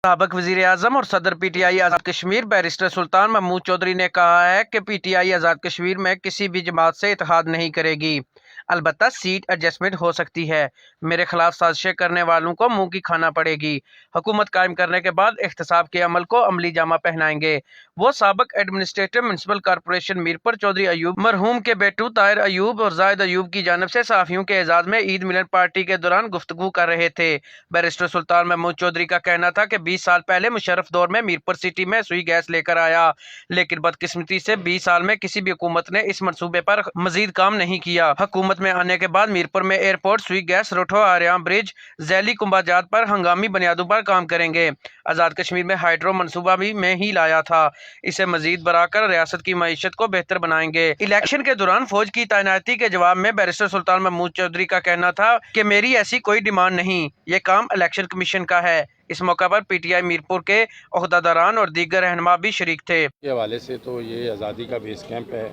साबिक वजीर आजम और सदर PTI आज़ाद कश्मीर बैरिस्टर सुल्तान महमूद चौधरी ने कहा है कि PTI आज़ाद कश्मीर में किसी भी जमात से इत्तेहाद नहीं करेगी, अलबत्ता सीट एडजस्टमेंट हो सकती है। मेरे खिलाफ साजिशें करने वालों को मुंह की खाना पड़ेगी। हुकूमत कायम करने के बाद एहतसाब के अमल को अमली जामा पहनाएंगे। वो साबिक administrator municipal corporation Mirpur Chaudhry Ayub मरहूम के बेटू ताहिर अयूब और जायद अयूब की जानिब से सहाफियों के एजाज में ईद मिलन पार्टी के दौरान गुफ्तगू कर रहे थे। बैरिस्टर सुल्तान महमूद चौधरी का कहना था कि 20 साल पहले मुशर्रफ दौर में मीरपुर सिटी में सुई गैस लेकर आया, लेकिन बदकिस्मती से 20 साल में किसी भी हुकूमत ने इस मंसूबे पर मजीद काम नहीं किया। हुकूमत में आने के बाद मीरपुर में एयरपोर्ट, सुई गैस, रोठो आर्याम ब्रिज, जैली कुंभाजात पर हंगामी बुनियादों पर काम करेंगे। आज़ाद कश्मीर में हाइड्रो मनसूबा भी में ही लाया था, इसे मजीद बढ़ाकर रियासत की मईशत को बेहतर बनाएंगे। इलेक्शन के दौरान फौज की तैनाती के जवाब में बैरिस्टर सुल्तान महमूद चौधरी का कहना था कि मेरी ऐसी कोई डिमांड नहीं, ये काम इलेक्शन कमीशन का है। इस मौका पर PTI मीरपुर के ओहदेदारान और दीगर रहनुमा भी शरीक थे। के हवाले से तो ये आज़ादी का बेस कैंप है।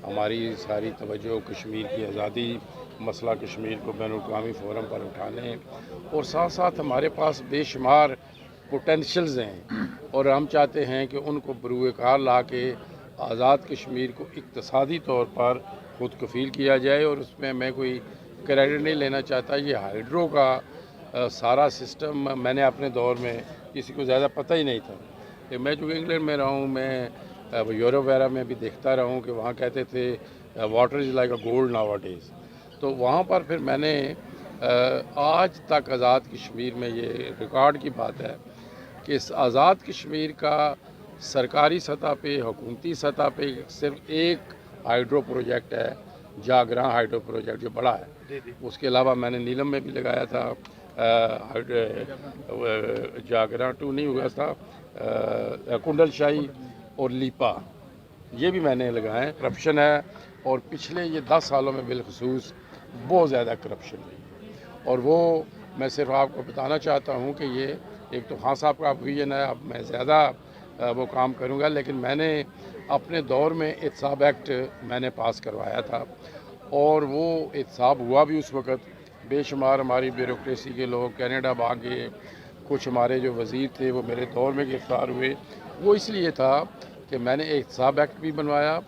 हमारी सारी तवज्जो कश्मीर की आज़ादी, मसला कश्मीर को बैनुल-अक़वामी फ़ोरम पर उठाने और साथ साथ हमारे पास बेशुमार पोटेंशियल्स हैं और हम चाहते हैं कि उनको बरूए कार ला के आज़ाद कश्मीर को इक़्तिसादी तौर पर खुद कफ़ील किया जाए। और उसमें मैं कोई क्रेडिट नहीं लेना चाहता। ये हाइड्रो का सारा सिस्टम मैंने अपने दौर में किसी को ज़्यादा पता ही नहीं था। कि मैं चूँकि इंग्लैंड में रहा हूँ, मैं यूरोप वगैरह में भी देखता रहा हूँ कि वहाँ कहते थे water is like a gold now days. तो वहाँ पर फिर मैंने आज तक आज़ाद कश्मीर में ये रिकॉर्ड की बात है कि इस आज़ाद कश्मीर का सरकारी सतह पे, हुकूमती सतह पे सिर्फ एक हाइड्रो प्रोजेक्ट है, जागरा हाइड्रो प्रोजेक्ट जो बड़ा है। उसके अलावा मैंने नीलम में भी लगाया था, जागरा 2 नहीं हुआ था, कुंडल शाही और लीपा, ये भी मैंने लगाए। करप्शन है और पिछले ये 10 सालों में बिलखसूस बहुत ज़्यादा करप्शन हुई। और वो मैं सिर्फ आपको बताना चाहता हूँ कि ये एक तो खान साहब का विजन है, अब मैं ज़्यादा वो काम करूँगा, लेकिन मैंने अपने दौर में एहतसाब एक्ट मैंने पास करवाया था और वो एहतसाब हुआ भी उस वक़्त। बेशुमार हमारी ब्यूरोक्रेसी के लोग कनाडा भाग गए, कुछ हमारे जो वज़ीर थे वो मेरे दौर में गिरफ़्तार हुए। वो इसलिए था कि मैंने एहतसाब एक्ट भी बनवाया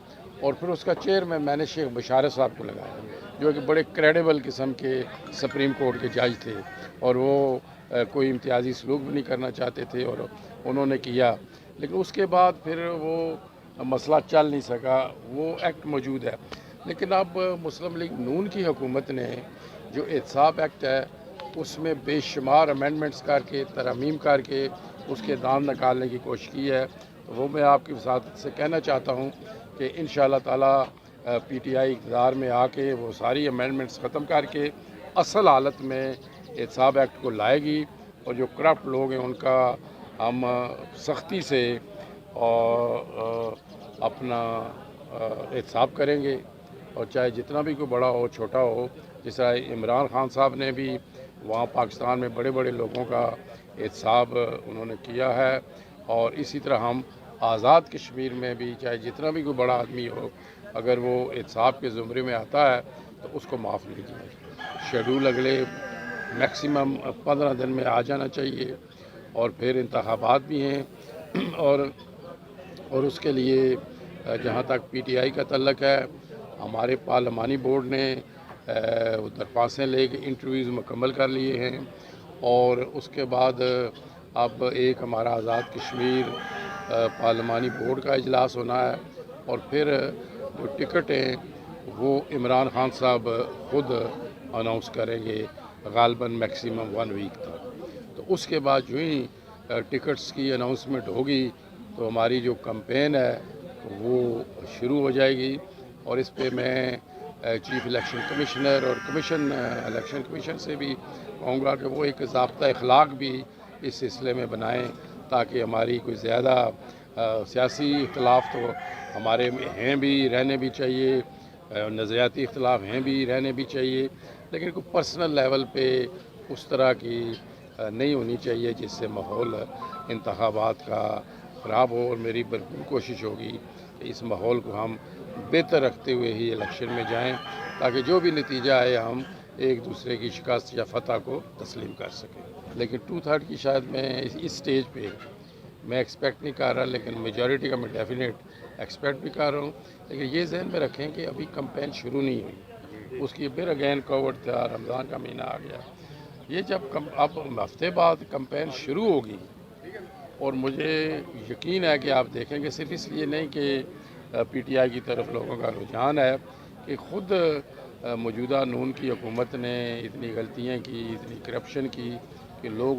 और फिर उसका चेयरमैन मैंने शेख बशारत साहब को लगाया, जो कि बड़े क्रेडिबल किस्म के सुप्रीम कोर्ट के जज थे और वो कोई इम्तियाजी सलूक भी नहीं करना चाहते थे और उन्होंने किया। लेकिन उसके बाद फिर वो मसला चल नहीं सका, वो एक्ट मौजूद है। लेकिन अब मुस्लिम लीग नून की हुकूमत ने जो एहतसाब एक्ट है उसमें बेशुमार अमेंडमेंट्स करके, तरमीम करके उसके दाम निकालने की कोशिश की है। तो वो मैं आपकी वसात से कहना चाहता हूँ कि इंशाअल्लाह ताला PTI इक़्तिदार में आके वो सारी अमेंडमेंट्स ख़त्म करके असल हालत में एहतसाब एक्ट को लाएगी और जो करप्ट लोग हैं उनका हम सख्ती से और अपना एहतसाब करेंगे। और चाहे जितना भी कोई बड़ा हो छोटा हो, जिस तरह इमरान खान साहब ने भी वहाँ पाकिस्तान में बड़े बड़े लोगों का एहतसाब उन्होंने किया है, और इसी तरह हम आज़ाद कश्मीर में भी चाहे जितना भी कोई बड़ा आदमी हो, अगर वो एहतसाब के ज़ुमरे में आता है तो उसको माफ़ नहीं किया। शेड्यूल अगले मैक्सिमम 15 दिन में आ जाना चाहिए और फिर इंतखाबात भी हैं और उसके लिए जहाँ तक PTI का तल्लक है, हमारे पार्लिमानी बोर्ड ने दरख्वास्तें लेके इंटरव्यूज़ मुकम्मल कर लिए हैं और उसके बाद अब एक हमारा आज़ाद कश्मीर पार्लिमानी बोर्ड का इजलास होना है और फिर जो टिकट हैं वो इमरान खान साहब खुद अनाउंस करेंगे गालबन मैक्सिमम 1 वीक तक। तो उसके बाद जो ही टिकट्स की अनाउंसमेंट होगी तो हमारी जो कैंपेन है वो शुरू हो जाएगी। और इस पे मैं चीफ इलेक्शन कमिश्नर और इलेक्शन कमीशन से भी कहूँगा कि वो एक ज़ाब्ता अखलाक भी इस सिलसिले में बनाएं, ताकि हमारी कोई ज़्यादा सियासी इख्तलाफ तो हमारे हैं भी, रहने भी चाहिए, नज़रियाती इख्तलाफ हैं भी, रहने भी चाहिए, लेकिन कोई पर्सनल लेवल पे उस तरह की नहीं होनी चाहिए जिससे माहौल इंतखाबात का ख़राब हो। और मेरी भरपूर कोशिश होगी कि इस माहौल को हम बेहतर रखते हुए ही इलेक्शन में जाएं, ताकि जो भी नतीजा आए हम एक दूसरे की शिकस्त या फतह को तस्लीम कर सकें। لیکن 2/3 کی شاید میں اس سٹیج پہ میں ایکسپیکٹ نہیں کر رہا، لیکن میجورٹی کا میں ڈیفینیٹ ایکسپیکٹ بھی کر رہا ہوں. لیکن یہ ذہن میں رکھیں کہ ابھی کمپین شروع نہیں ہوئی، اس کی پھر اگین کووڈ تھا، رمضان کا مہینہ آ گیا. یہ جب اب ہفتے بعد کمپین شروع ہوگی، اور مجھے یقین ہے کہ آپ دیکھیں گے صرف اس لیے نہیں کہ پی ٹی آئی کی طرف لوگوں کا رجحان ہے، کہ خود موجودہ نون کی حکومت نے اتنی غلطیاں کی، اتنی کرپشن کی کہ لوگ